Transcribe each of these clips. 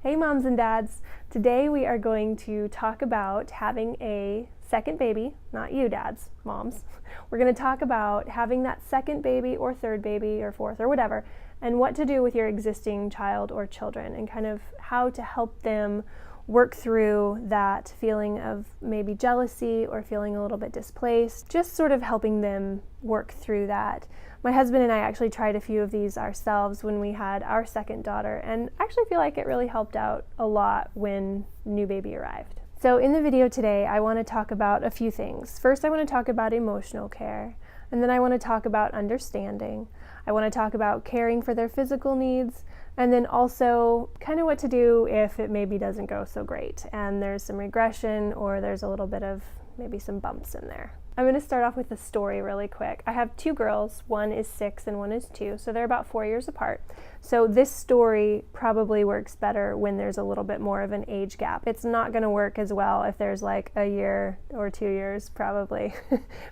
Hey moms and dads, today we are going to talk about having a second baby, not you dads, moms. We're going to talk about having that second baby or third baby or fourth or whatever, and what to do with your existing child or children and kind of how to help them work through that feeling of maybe jealousy or feeling a little bit displaced, just sort of helping them work through that. My husband and I actually tried a few of these ourselves when we had our second daughter, and I actually feel like it really helped out a lot when new baby arrived. So in the video today, I want to talk about a few things. First, I want to talk about emotional care, and then I want to talk about understanding. I want to talk about caring for their physical needs, and then also kind of what to do if it maybe doesn't go so great and there's some regression or there's a little bit of maybe some bumps in there. I'm going to start off with a story really quick. I have two girls, one is 6 and one is 2, so they're about 4 years apart. So this story probably works better when there's a little bit more of an age gap. It's not going to work as well if there's like a year or 2 years probably,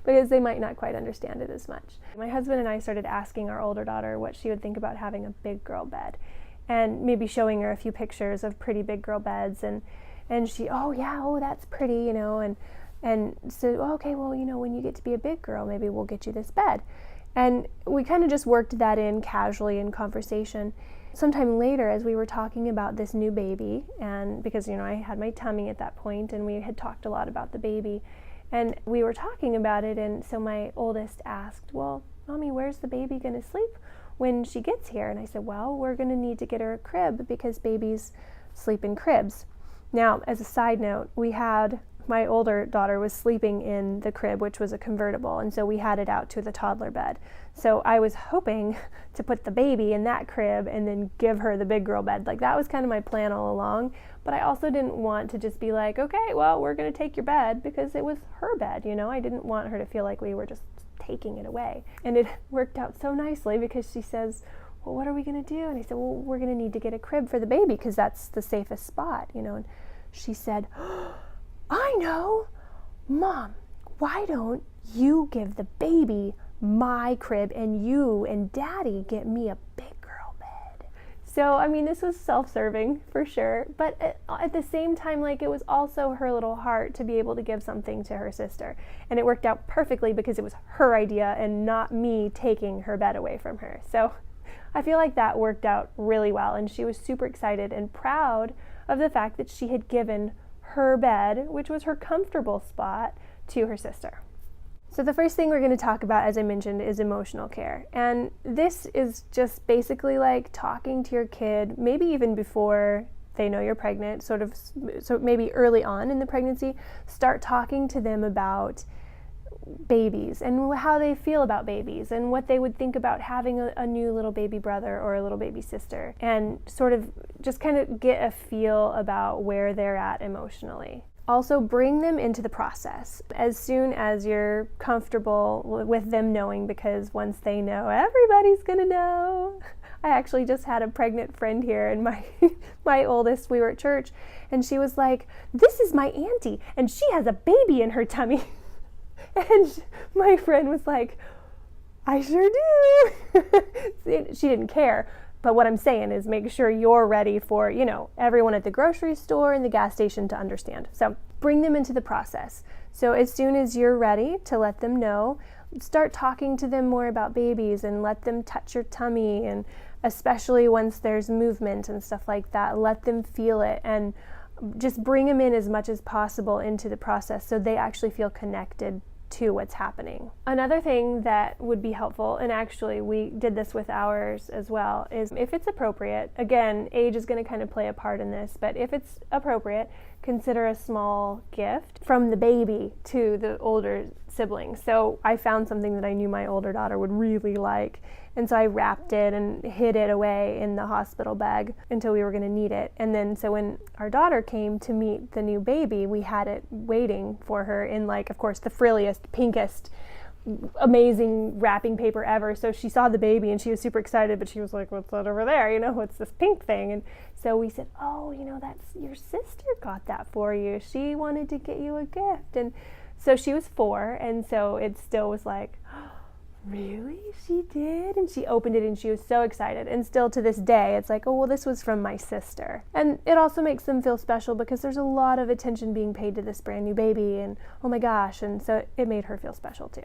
because they might not quite understand it as much. My husband and I started asking our older daughter what she would think about having a big girl bed, and maybe showing her a few pictures of pretty big girl beds, and she, oh yeah, oh that's pretty, and so, okay, well, when you get to be a big girl, maybe we'll get you this bed. And we kind of just worked that in casually in conversation. Sometime later, as we were talking about this new baby, and because, I had my tummy at that point, and we had talked a lot about the baby, and we were talking about it, and so my oldest asked, well, Mommy, where's the baby going to sleep when she gets here? And I said, well, we're going to need to get her a crib because babies sleep in cribs. Now, as a side note, my older daughter was sleeping in the crib, which was a convertible, and so we had it out to the toddler bed. So I was hoping to put the baby in that crib and then give her the big girl bed. Like, that was kind of my plan all along, but I also didn't want to just be like, okay, well, we're going to take your bed, because it was her bed, I didn't want her to feel like we were just taking it away. And it worked out so nicely, because she says, well, what are we going to do? And I said, well, we're going to need to get a crib for the baby because that's the safest spot, and she said, I know, Mom, why don't you give the baby my crib and you and Daddy get me a big girl bed? So, this was self-serving for sure, but at the same time, it was also her little heart to be able to give something to her sister. And it worked out perfectly because it was her idea and not me taking her bed away from her. So I feel like that worked out really well, and she was super excited and proud of the fact that she had given her bed, which was her comfortable spot, to her sister. So the first thing we're going to talk about, as I mentioned, is emotional care. And this is just basically like talking to your kid, maybe even before they know you're pregnant, so maybe early on in the pregnancy, start talking to them about babies and how they feel about babies and what they would think about having a new little baby brother or a little baby sister, and sort of just kind of get a feel about where they're at emotionally. Also, bring them into the process as soon as you're comfortable with them knowing, because once they know, everybody's gonna know. I actually just had a pregnant friend here, and my oldest, we were at church, and she was like, this is my auntie and she has a baby in her tummy. And my friend was like, I sure do. She didn't care. But what I'm saying is, make sure you're ready for, everyone at the grocery store and the gas station to understand. So bring them into the process. So as soon as you're ready to let them know, start talking to them more about babies and let them touch your tummy. And especially once there's movement and stuff like that, let them feel it, and just bring them in as much as possible into the process so they actually feel connected to what's happening. Another thing that would be helpful, and actually we did this with ours as well, is if it's appropriate, again, age is going to kind of play a part in this, but if it's appropriate, consider a small gift from the baby to the older sibling. So I found something that I knew my older daughter would really like, and so I wrapped it and hid it away in the hospital bag until we were going to need it. And then so when our daughter came to meet the new baby, we had it waiting for her in, of course, the frilliest, pinkest, amazing wrapping paper ever. So she saw the baby and she was super excited, but she was like, what's that over there? What's this pink thing? And so we said, oh, that's your sister got that for you. She wanted to get you a gift. And so she was 4, and so it still was like, really? She did? And she opened it and she was so excited. And still to this day, it's like, oh, well, this was from my sister. And it also makes them feel special because there's a lot of attention being paid to this brand new baby and oh my gosh. And so it made her feel special too.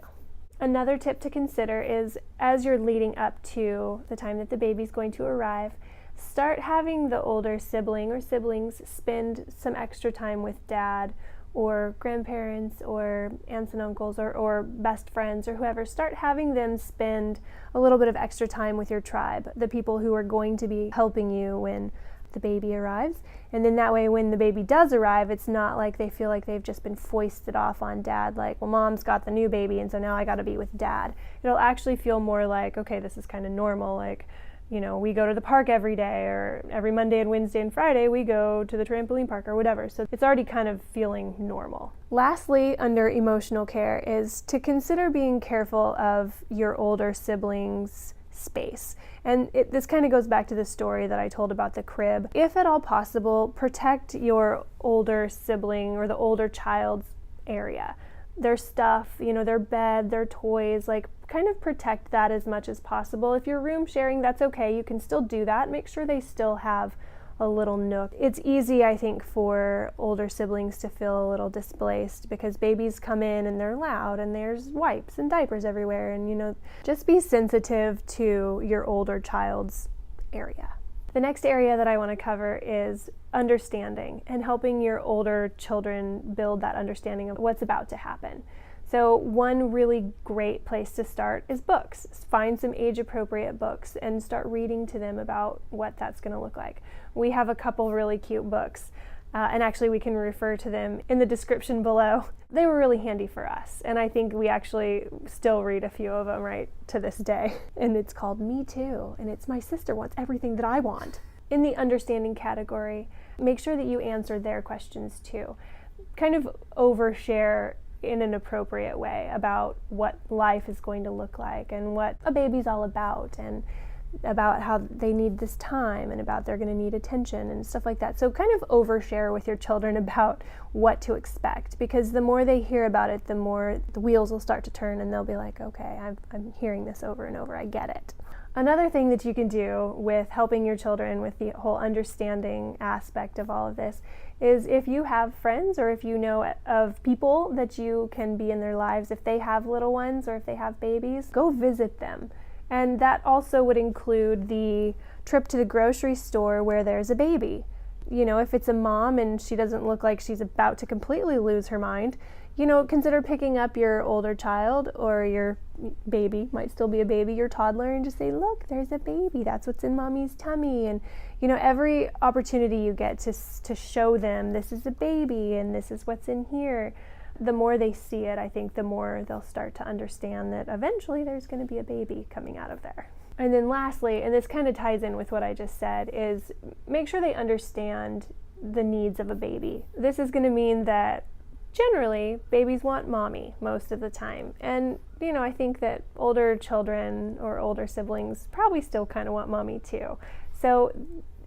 Another tip to consider is as you're leading up to the time that the baby's going to arrive, start having the older sibling or siblings spend some extra time with dad or grandparents or aunts and uncles or best friends or whoever. Start having them spend a little bit of extra time with your tribe, the people who are going to be helping you when the baby arrives. And then that way when the baby does arrive, it's not like they feel like they've just been foisted off on dad, like, well, mom's got the new baby and so now I got to be with dad. It'll actually feel more like, okay, this is kind of normal, like, you know, we go to the park every day, or every Monday and Wednesday and Friday we go to the trampoline park or whatever. So it's already kind of feeling normal. Lastly, under emotional care is to consider being careful of your older siblings' space. And this kind of goes back to the story that I told about the crib. If at all possible, protect your older sibling or the older child's area. Their stuff, you know, their bed, their toys, like kind of protect that as much as possible. If you're room sharing, that's okay. You can still do that. Make sure they still have a little nook. It's easy, I think, for older siblings to feel a little displaced because babies come in and they're loud and there's wipes and diapers everywhere. And, you know, just be sensitive to your older child's area. The next area that I want to cover is understanding and helping your older children build that understanding of what's about to happen. So one really great place to start is books. Find some age-appropriate books and start reading to them about what that's going to look like. We have a couple really cute books, and actually we can refer to them in the description below. They were really handy for us, and I think we actually still read a few of them right to this day. And it's called Me Too, and it's My Sister Wants Everything That I Want. In the understanding category, make sure that you answer their questions too. Kind of overshare in an appropriate way about what life is going to look like and what a baby's all about and about how they need this time and about they're going to need attention and stuff like that. So kind of overshare with your children about what to expect, because the more they hear about it, the more the wheels will start to turn and they'll be like, okay, I'm hearing this over and over, I get it. Another thing that you can do with helping your children with the whole understanding aspect of all of this is if you have friends or if you know of people that you can be in their lives, if they have little ones or if they have babies, go visit them. And that also would include the trip to the grocery store where there's a baby. You know, if it's a mom and she doesn't look like she's about to completely lose her mind, you know, consider picking up your older child or your baby, might still be a baby, your toddler, and just say, look, there's a baby. That's what's in mommy's tummy. And, you know, every opportunity you get to show them this is a baby and this is what's in here, the more they see it, I think the more they'll start to understand that eventually there's going to be a baby coming out of there. And then lastly, and this kind of ties in with what I just said, is make sure they understand the needs of a baby. This is going to mean that generally, babies want mommy most of the time. And, you know, I think that older children or older siblings probably still kind of want mommy too. So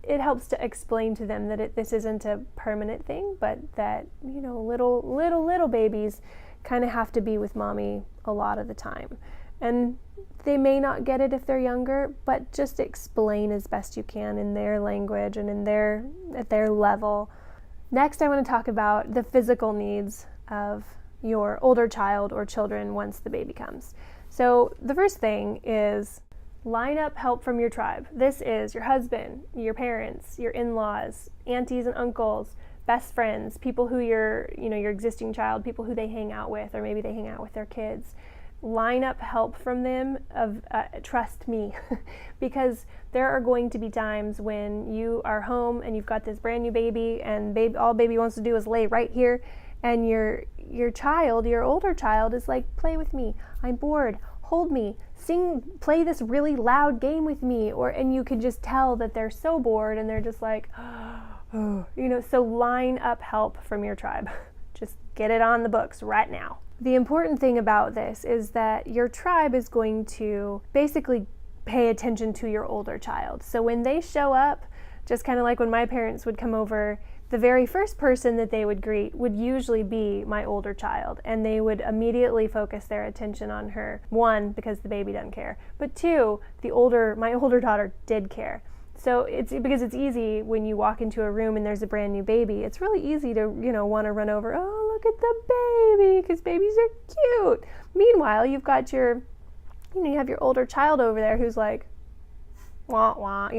it helps to explain to them that this isn't a permanent thing, but that, you know, little babies kind of have to be with mommy a lot of the time. And they may not get it if they're younger, but just explain as best you can in their language and at their level. Next, I want to talk about the physical needs of your older child or children once the baby comes. So the first thing is line up help from your tribe. This is your husband, your parents, your in-laws, aunties and uncles, best friends, people who your existing child, people who they hang out with, or maybe they hang out with their kids. Line up help from them trust me, because there are going to be times when you are home and you've got this brand new baby and all baby wants to do is lay right here, and your older child is like, play with me, I'm bored, hold me, play this really loud game with me, and you can just tell that they're so bored and they're just like, oh, you know, so line up help from your tribe. Just get it on the books right now. The important thing about this is that your tribe is going to basically pay attention to your older child. So when they show up, Just kind of like when my parents would come over, the very first person that they would greet would usually be my older child, and they would immediately focus their attention on her. One, because the baby doesn't care, but two, my older daughter did care. So it's because it's easy when you walk into a room and there's a brand new baby, it's really easy to, want to run over, oh, look at the baby, because babies are cute. Meanwhile, you've got you have your older child over there who's like, wah, wah,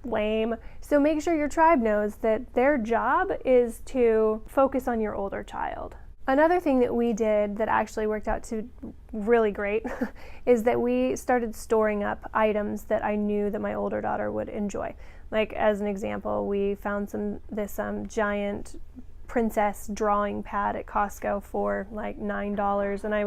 lame. So make sure your tribe knows that their job is to focus on your older child. Another thing that we did that actually worked out to really great is that we started storing up items that I knew that my older daughter would enjoy. Like, as an example, we found this giant princess drawing pad at Costco for like $9, and I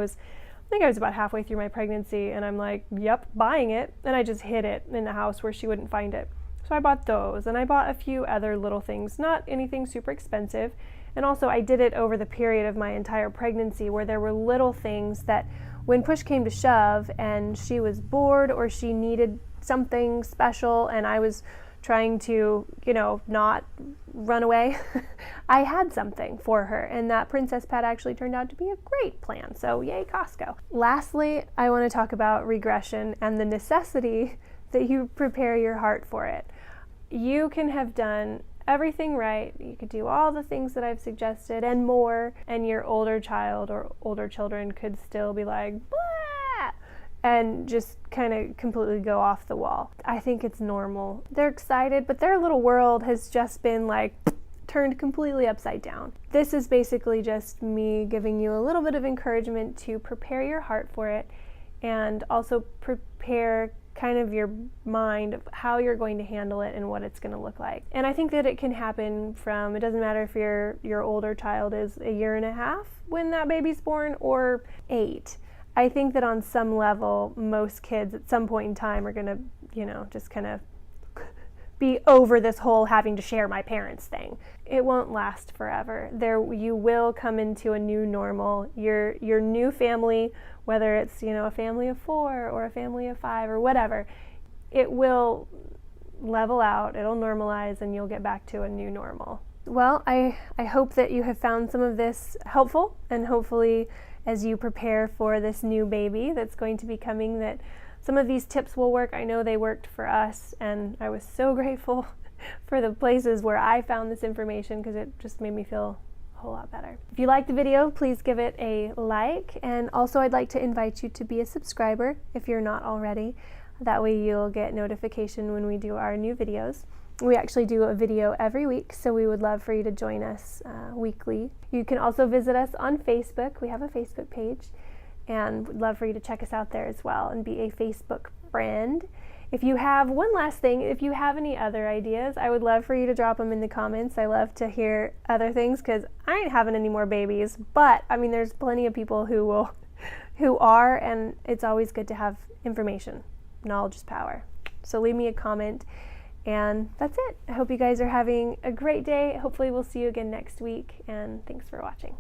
think I was about halfway through my pregnancy, and I'm like, yep, buying it, and I just hid it in the house where she wouldn't find it. So I bought those, and I bought a few other little things, not anything super expensive. And also I did it over the period of my entire pregnancy, where there were little things that when push came to shove and she was bored or she needed something special and I was trying to, not run away, I had something for her, and that princess pad actually turned out to be a great plan. So yay, Costco. Lastly, I want to talk about regression and the necessity that you prepare your heart for it. You can have done everything right, you could do all the things that I've suggested and more, and your older child or older children could still be like, blah, and just kind of completely go off the wall. I think it's normal. They're excited, but their little world has just been like turned completely upside down. This is basically just me giving you a little bit of encouragement to prepare your heart for it, and also prepare kind of your mind of how you're going to handle it and what it's going to look like. And I think that it can happen it doesn't matter if your older child is 1.5 years when that baby's born or 8. I think that on some level, most kids at some point in time are going to, just kind of be over this whole having to share my parents thing. It won't last forever. You will come into a new normal. Your new family, whether it's a family of 4 or a family of 5 or whatever, it will level out, it'll normalize, and you'll get back to a new normal. Well, I hope that you have found some of this helpful, and hopefully as you prepare for this new baby that's going to be coming, that some of these tips will work. I know they worked for us, and I was so grateful for the places where I found this information, because it just made me feel a whole lot better. If you liked the video, please give it a like, and also I'd like to invite you to be a subscriber if you're not already. That way you'll get notification when we do our new videos. We actually do a video every week, so we would love for you to join us weekly. You can also visit us on Facebook. We have a Facebook page, and would love for you to check us out there as well and be a Facebook friend. If you have one last thing, if you have any other ideas, I would love for you to drop them in the comments. I love to hear other things, because I ain't having any more babies, but there's plenty of people who are, and it's always good to have information. Knowledge is power. So leave me a comment, and that's it. I hope you guys are having a great day. Hopefully we'll see you again next week, and thanks for watching.